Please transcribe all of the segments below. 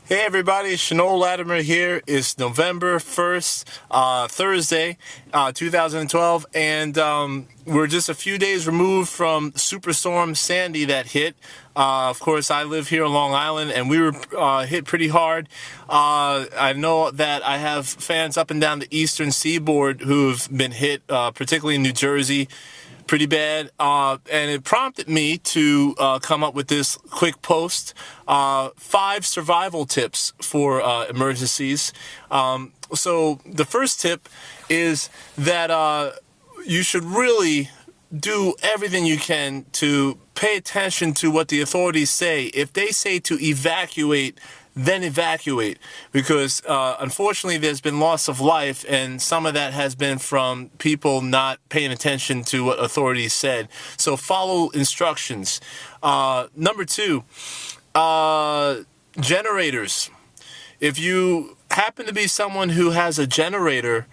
Hey everybody, Shenole Latimer here. It's November 1st, Thursday, 2012, and we're just a few days removed from Superstorm Sandy that hit. Of course, I live here on Long Island, and we were hit pretty hard. I know that I have fans up and down the eastern seaboard who've been hit, particularly in New Jersey, pretty bad, and it prompted me to come up with this quick post, 5 survival tips for emergencies. So the first tip is that you should really do everything you can to pay attention to what the authorities say. If they say to evacuate, then evacuate, because unfortunately there's been loss of life, and some of that has been from people not paying attention to what authorities said. So follow instructions. Number 2, generators. If you happen to be someone who has a generator,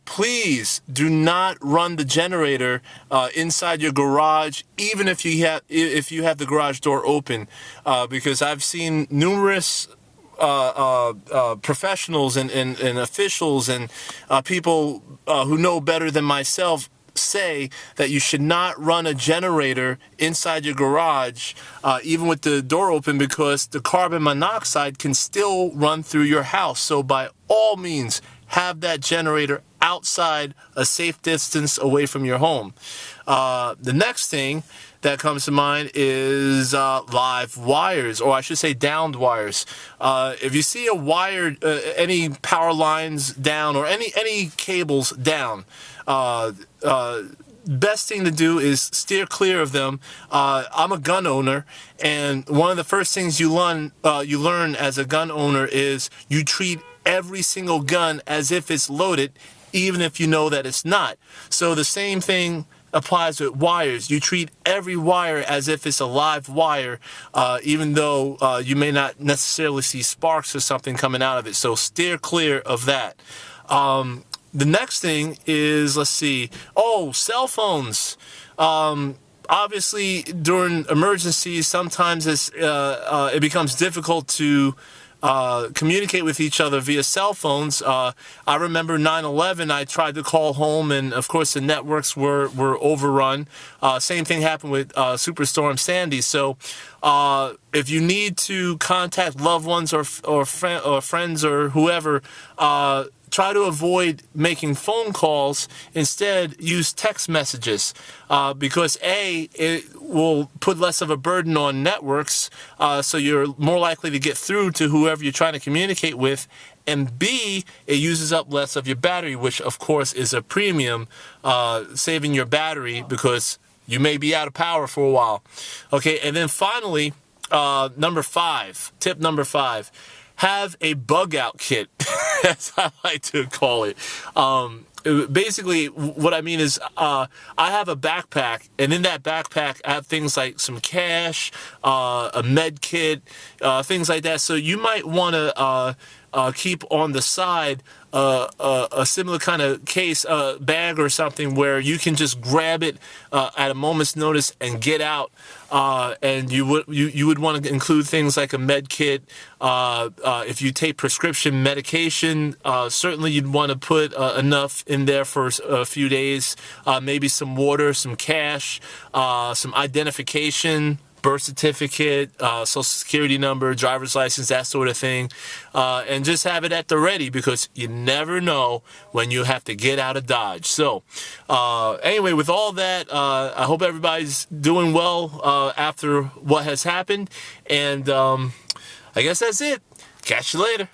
please do not run the generator inside your garage, even if you have the garage door open, because I've seen numerous professionals and officials and people who know better than myself say that you should not run a generator inside your garage, even with the door open, because the carbon monoxide can still run through your house. So by all means, have that generator outside, a safe distance away from your home. The next thing that comes to mind is live wires, or I should say downed wires. If you see a wire, any power lines down, or any cables down, best thing to do is steer clear of them. I'm a gun owner, and one of the first things you learn as a gun owner is you treat every single gun as if it's loaded, even if you know that it's not. So the same thing applies with wires. You treat every wire as if it's a live wire, even though you may not necessarily see sparks or something coming out of it. So steer clear of that. The next thing is, let's see, cell phones. Obviously, during emergencies, sometimes it becomes difficult to communicate with each other via cell phones. I remember 9/11, I tried to call home, and of course the networks were overrun. Same thing happened with Superstorm Sandy. So if you need to contact loved ones or friends or whoever, try to avoid making phone calls. Instead, use text messages, because it will put less of a burden on networks, so you're more likely to get through to whoever you're trying to communicate with, and B, it uses up less of your battery, which of course is a premium, saving your battery because you may be out of power for a while. Okay, and then finally, tip number 5, have a bug out kit, as I like to call it. Basically, what I mean is, I have a backpack, and in that backpack, I have things like some cash, a med kit, things like that. So you might want to keep on the side a similar kind of case, bag or something, where you can just grab it at a moment's notice and get out. And you would want to include things like a med kit. If you take prescription medication, certainly you'd want to put enough in there for a few days. Maybe some water, some cash, some identification, birth certificate, social security number, driver's license, that sort of thing, and just have it at the ready, because you never know when you have to get out of Dodge. So anyway, with all that, I hope everybody's doing well after what has happened, and I guess that's it. Catch you later.